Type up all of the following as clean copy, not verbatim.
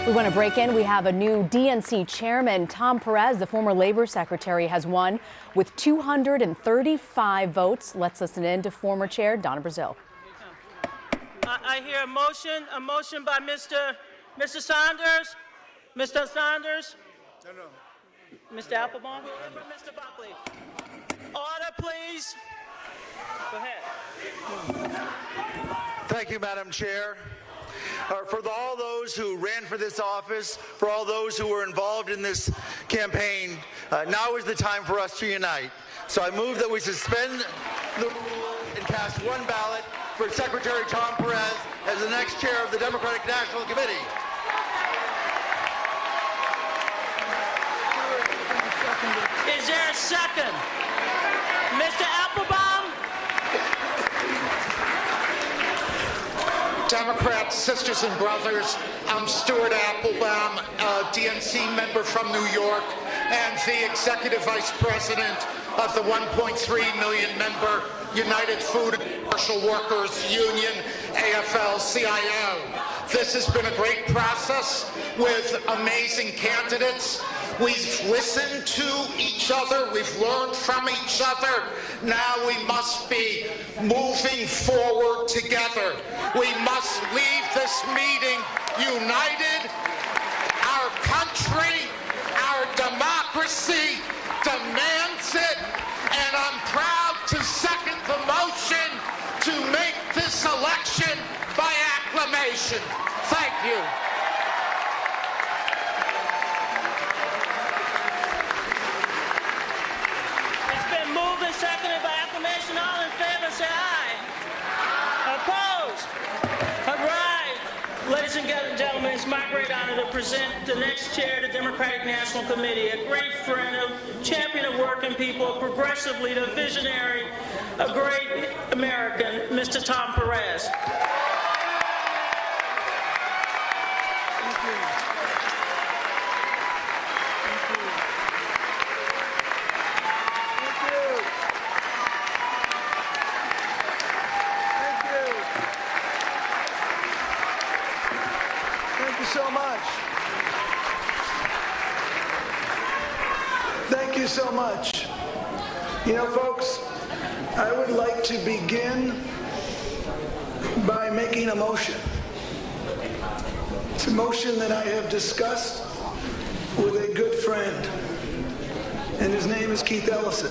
We want to break in. We have a new DNC chairman, Tom Perez, the former Labor Secretary, has won with 235 votes. Let's listen in to former Chair Donna Brazil. I hear a motion by Mr. Saunders. Mr. Saunders? No. Mr. Applebaum? Mr. Buckley? Order, please. Go ahead. Thank you, Madam Chair. For all those who ran for this office, for all those who were involved in this campaign, now is the time for us to unite. So I move that we suspend the rule and cast one ballot for Secretary Tom Perez as the next chair of the Democratic National Committee. Is there a second? Mr. Applebaum? Democrats, sisters and brothers, I'm Stuart Applebaum, a DNC member from New York and the Executive Vice President of the 1.3 million member United Food and Commercial Workers Union, AFL-CIO. This has been a great process with amazing candidates. We've listened to each other. We've learned from each other. Now we must be moving forward together. We must leave this meeting united. Our country, our democracy demands it, and I'm proud to second the motion to make this election by acclamation. Thank you. Moved and seconded by acclamation. All in favor, say aye. Opposed? All right. Ladies and gentlemen, it's my great honor to present the next chair of the Democratic National Committee, a great friend, a champion of working people, a progressive leader, a visionary, a great American, Mr. Tom Perez. So much. Thank you so much. You know, folks, I would like to begin by making a motion. It's a motion that I have discussed with a good friend, and his name is Keith Ellison.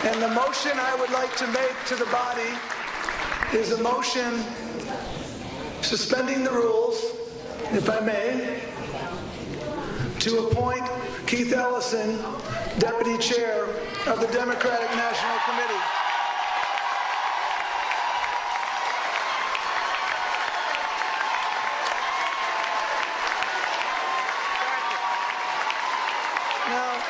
And the motion I would like to make to the body is a motion suspending the rules, if I may, to appoint Keith Ellison Deputy Chair of the Democratic National Committee. Now,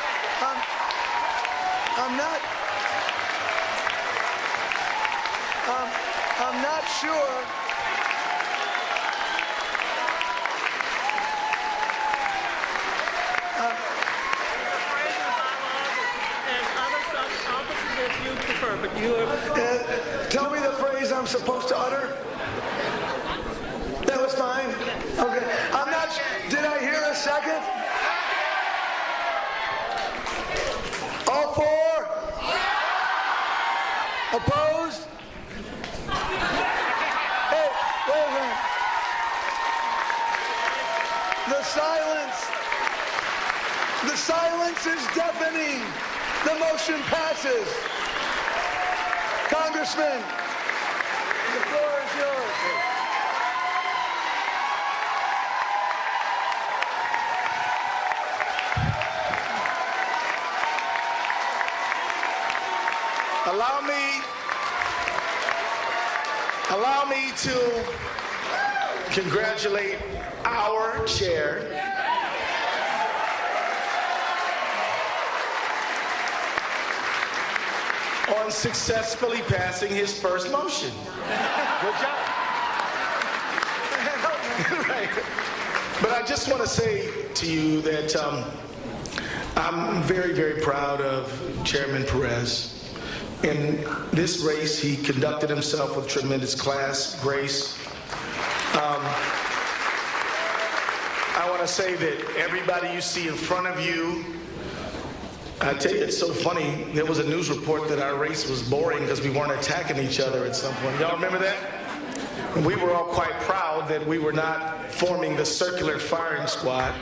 I'm not sure. But you tell me the phrase I'm supposed to utter. That was fine. Okay. I'm not. Did I hear a second? All four? Opposed? Hey, wait a minute. The silence is deafening. The motion passes. Congressman, the floor is yours. Allow me to congratulate our chair, on successfully passing his first motion. Good job. Right. But I just want to say to you that I'm very, very proud of Chairman Perez. In this race, he conducted himself with tremendous class, grace. I want to say that everybody you see in front of you, I tell you, it's so funny. There was a news report that our race was boring because we weren't attacking each other at some point. Y'all remember that? And we were all quite proud that we were not forming the circular firing squad.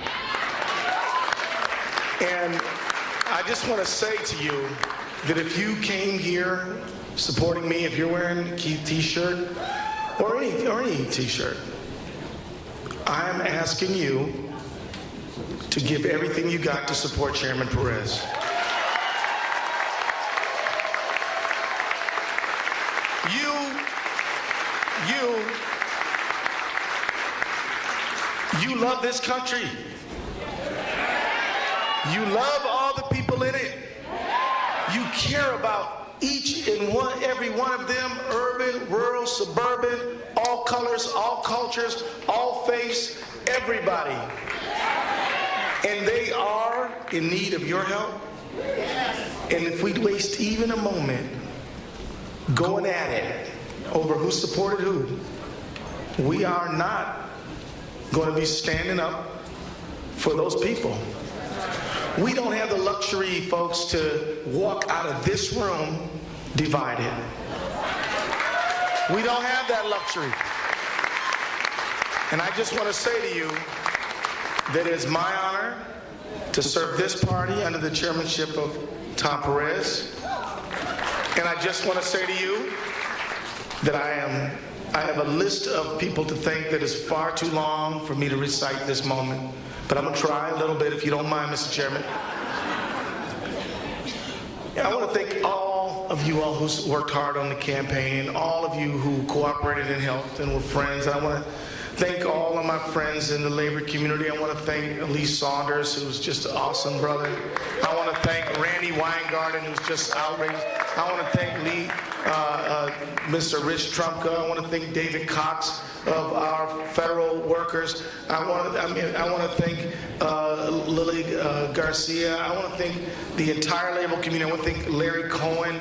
And I just want to say to you that if you came here supporting me, if you're wearing a Keith t-shirt or any t-shirt, I'm asking you to give everything you got to support Chairman Perez. You love this country. You love all the people in it. You care about each and every one of them, urban, rural, suburban, all colors, all cultures, all faiths, everybody. And they are in need of your help. And if we waste even a moment going at it over who supported who, we are not going to be standing up for those people. We don't have the luxury, folks, to walk out of this room divided. We don't have that luxury. And I just want to say to you that it's my honor to serve this party under the chairmanship of Tom Perez. And I just want to say to you that I have a list of people to thank that is far too long for me to recite this moment. But I'm going to try a little bit, if you don't mind, Mr. Chairman. I want to thank all of you all who worked hard on the campaign, all of you who cooperated and helped and were friends. I want to thank all of my friends in the labor community. I want to thank Elise Saunders, who's just an awesome brother. I want to thank Randy Weingarten, who's just outrageous. I want to thank Mr. Rich Trumka. I want to thank David Cox of our federal workers. I want to thank Lily Garcia. I want to thank the entire labor community. I want to thank Larry Cohen.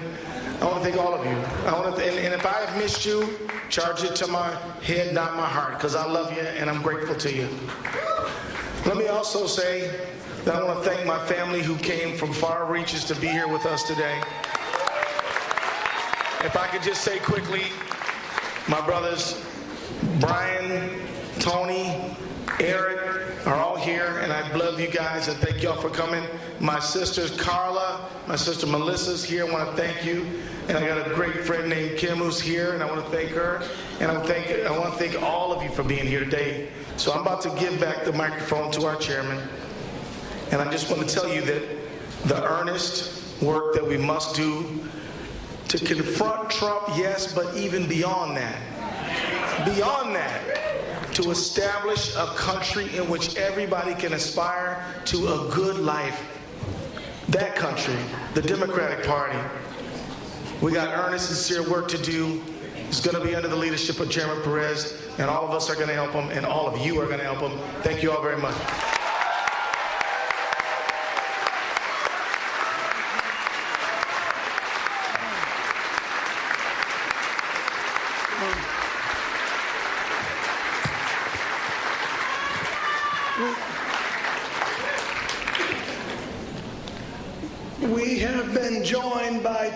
I want to thank all of you. And if I have missed you, charge it to my head, not my heart, because I love you and I'm grateful to you. Let me also say that I want to thank my family who came from far reaches to be here with us today. If I could just say quickly, my brothers Brian, Tony, Eric are all here, and I love you guys and thank y'all for coming. My sisters Carla, my sister Melissa's here. I want to thank you. And I got a great friend named Kim who's here, and I want to thank her. And I want to thank all of you for being here today. So I'm about to give back the microphone to our chairman. And I just want to tell you that the earnest work that we must do to confront Trump, yes, but even beyond that, to establish a country in which everybody can aspire to a good life. That country, the Democratic Party, we got earnest, sincere work to do. It's going to be under the leadership of Chairman Perez, and all of us are going to help him, and all of you are going to help him. Thank you all very much. We have been joined by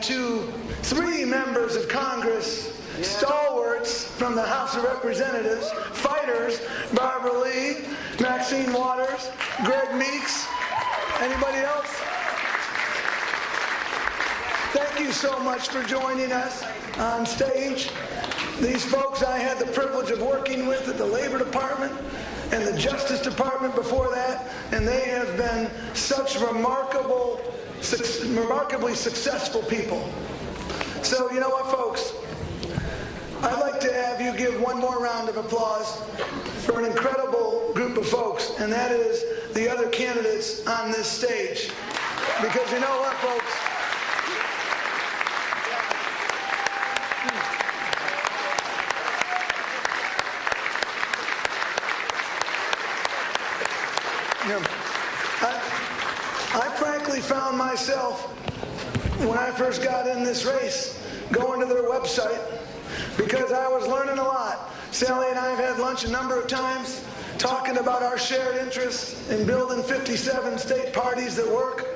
three members of Congress, stalwarts from the House of Representatives, fighters, Barbara Lee, Maxine Waters, Greg Meeks. Anybody else? Thank you so much for joining us on stage. These folks I had the privilege of working with at the Labor Department and the Justice Department before that, and they have been such remarkably successful people. So you know what, folks? I'd like to have you give one more round of applause for an incredible group of folks, and that is the other candidates on this stage. Because you know what, folks? I frankly found myself, when I first got in this race, going to their website because I was learning a lot. Sally and I have had lunch a number of times talking about our shared interest in building 57 state parties that work.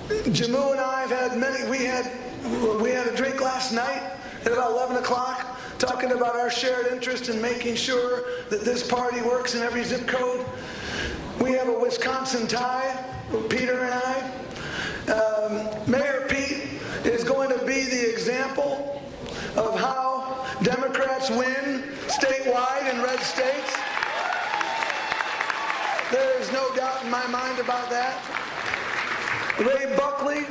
Jamu and I have had many, we had a drink last night at about 11 o'clock talking about our shared interest in making sure that this party works in every zip code. We have a Wisconsin tie, Peter and I. Mayor Pete is going to be the example of how Democrats win statewide in red states. There is no doubt in my mind about that. Ray Buckley,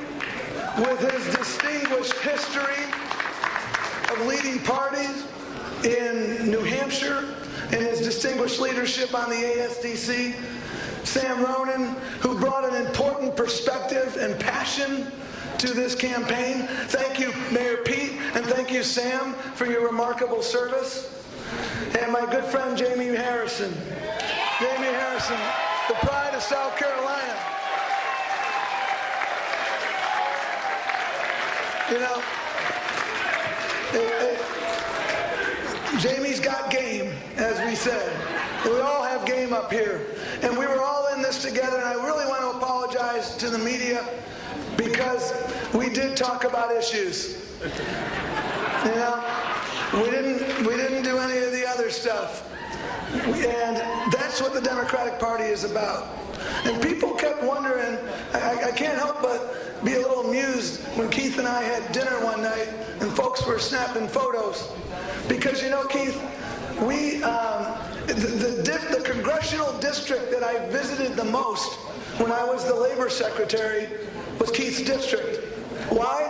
with his distinguished history of leading parties in New Hampshire and his distinguished leadership on the ASDC. Sam Ronan, who brought an important perspective and passion to this campaign. Thank you, Mayor Pete, and thank you, Sam, for your remarkable service. And my good friend, Jamie Harrison. Jamie Harrison, the pride of South Carolina. You know, Jamie's got game, as we said. We all have game up here. And we were all in this together, and I really want to apologize to the media because we did talk about issues. You know, we didn't do any of the other stuff. And that's what the Democratic Party is about. And people kept wondering, I can't help but be a little amused when Keith and I had dinner one night and folks were snapping photos. Because, you know, Keith, the congressional district that I visited the most when I was the Labor Secretary was Keith's district. Why?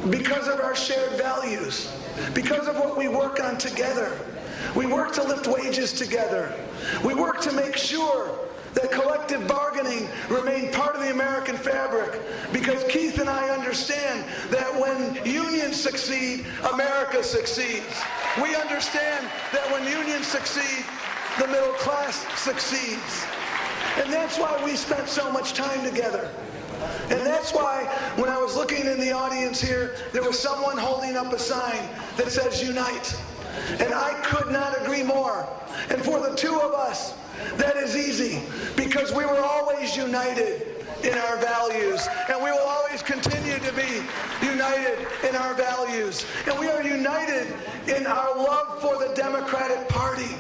Because of our shared values. Because of what we work on together. We work to lift wages together. We work to make sure that collective bargaining remain part of the American fabric, because Keith and I understand that when unions succeed, America succeeds. We understand that when unions succeed, the middle class succeeds. And that's why we spent so much time together. And that's why when I was looking in the audience here, there was someone holding up a sign that says unite. And I could not agree more. And for the two of us, that is easy, because we were always united in our values, and we will always continue to be united in our values. And we are united in our love for the Democratic Party,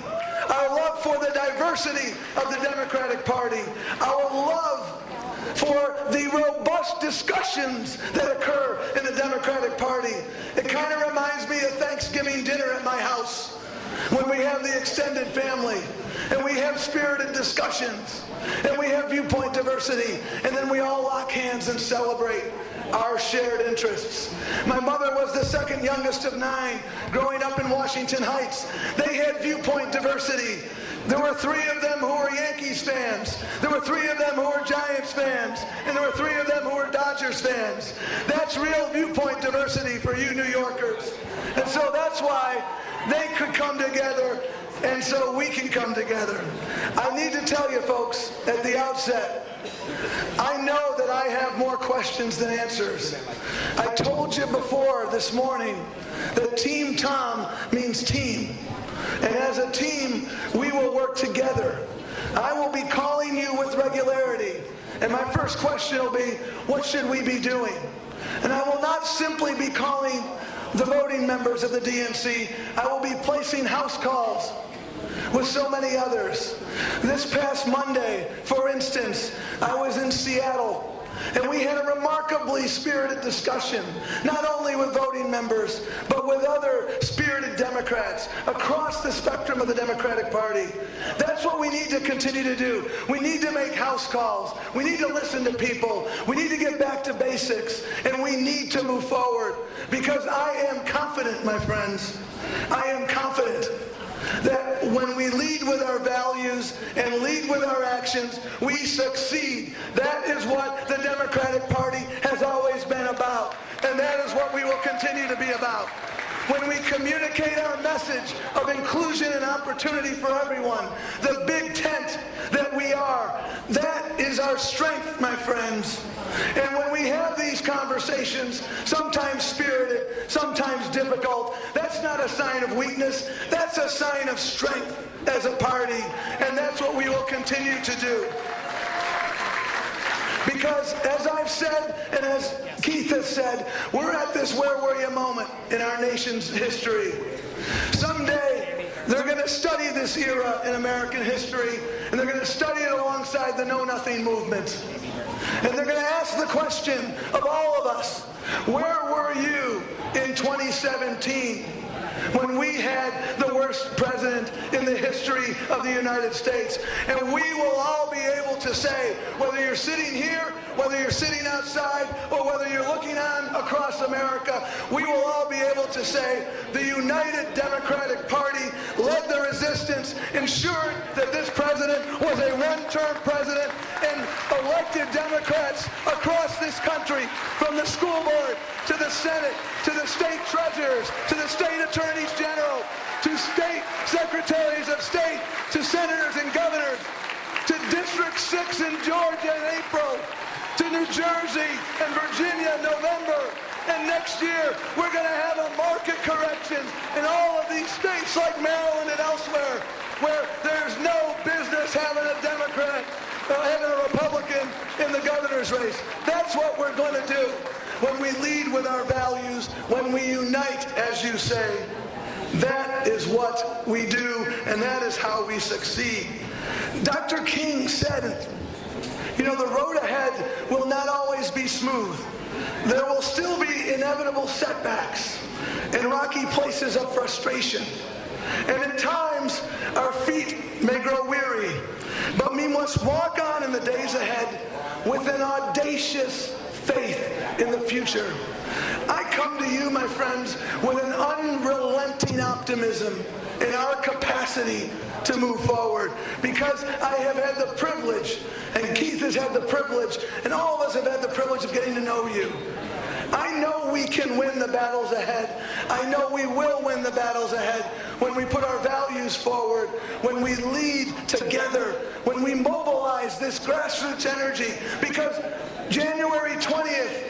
our love for the diversity of the Democratic Party, our love for the robust discussions that occur in the Democratic Party. It kind of reminds me of Thanksgiving dinner at my house, when we have the extended family, and we have spirited discussions, and we have viewpoint diversity, and then we all lock hands and celebrate our shared interests. My mother was the second youngest of 9 growing up in Washington Heights. They had viewpoint diversity. There were 3 of them who were Yankees fans. There were 3 of them who were Giants fans. And there were 3 of them who were Dodgers fans. That's real viewpoint diversity for you New Yorkers. And so that's why they could come together, and so we can come together. I need to tell you folks at the outset, I know that I have more questions than answers. I told you before this morning that Team Tom means team. And as a team, we will work together. I will be calling you with regularity. And my first question will be, what should we be doing? And I will not simply be calling the voting members of the DNC. I will be placing house calls with so many others. This past Monday, for instance, I was in Seattle, and we had a remarkably spirited discussion, not only with voting members, but with other spirited Democrats across the spectrum of the Democratic Party. That's what we need to continue to do. We need to make house calls. We need to listen to people. We need to get back to basics, and we need to move forward, because I am confident, my friends, I am confident that when we lead with our values and lead with our actions, we succeed. That is what the Democratic Party has always been about, and that is what we will continue to be about. when we communicate our message of inclusion and opportunity for everyone, the big tent that we are. That is our strength, my friends. And when we have these conversations, sometimes spirited, sometimes difficult, that's not a sign of weakness. That's a sign of strength as a party. And that's what we will continue to do. Because as I've said, and as Keith has said, we're at this where were you moment in our nation's history. Someday, they're going to study this era in American history, and they're going to study it alongside the Know Nothing movement. And they're going to ask the question of all of us, where were you in 2017 when we had the worst president in the history of the United States? And we will all be able to say, whether you're sitting here, whether you're sitting outside, or whether you're looking on across America, we will all be able to say the United Democratic Party led the resistance, ensured that this president was a one-term president, and elected Democrats across this country, from the school board to the Senate, to the state treasurers, to the state attorneys general, to state secretaries of state, to senators and governors, to District 6 in Georgia in April, to New Jersey and Virginia in November. And next year, we're going to have a market correction in all of these states like Maryland and elsewhere, where there's no business having a Democrat, having a Republican in the governor's race. That's what we're going to do when we lead with our values, when we unite, as you say. That is what we do, and that is how we succeed. Dr. King said, you know, the road ahead will not always be smooth. There will still be inevitable setbacks and rocky places of frustration. And at times, our feet may grow weary, but we must walk on in the days ahead with an audacious faith in the future. I come to you, my friends, with an unrelenting optimism in our capacity to move forward, because I have had the privilege, and Keith has had the privilege, and all of us have had the privilege of getting to know you. I know we can win the battles ahead. I know we will win the battles ahead when we put our values forward, when we lead together, when we mobilize this grassroots energy, because January 20th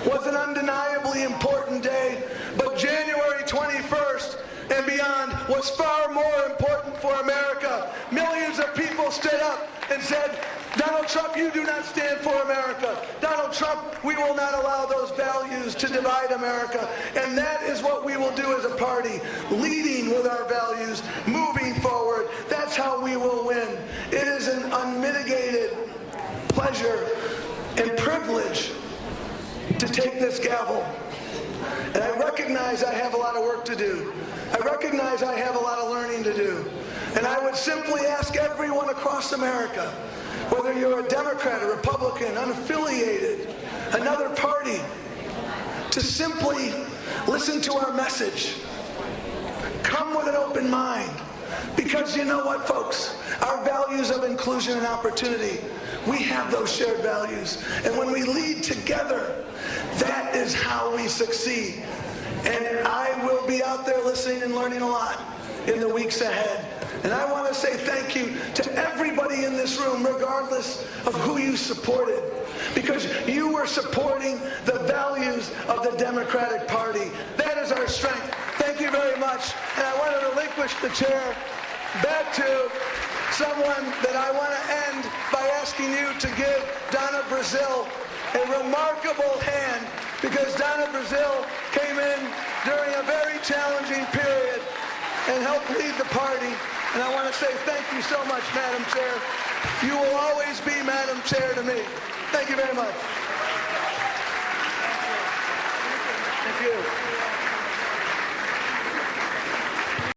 was an undeniably important day, but January 21st and beyond was far more important for America. Millions of people stood up and said, Donald Trump, you do not stand for America. Donald Trump, we will not allow those values to divide America. And that is what we will do as a party, leading with our values, moving forward. That's how we will win. It is an unmitigated pleasure and privilege to take this gavel. And I recognize I have a lot of work to do. I recognize I have a lot of learning to do. And I would simply ask everyone across America, whether you're a Democrat, a Republican, unaffiliated, another party, to simply listen to our message. Come with an open mind. Because you know what, folks? Our values of inclusion and opportunity, we have those shared values. And when we lead together, that is how we succeed. And I will be out there listening and learning a lot in the weeks ahead. And I want to say thank you to everybody in this room, regardless of who you supported, because you were supporting the values of the Democratic Party. That is our strength. Thank you very much. And I want to relinquish the chair back to someone that I want to end by asking you to give Donna Brazile a remarkable hand, because Donna Brazile came in during a very challenging period and helped lead the party. And I want to say thank you so much, Madam Chair. You will always be Madam Chair to me. Thank you very much. Thank you.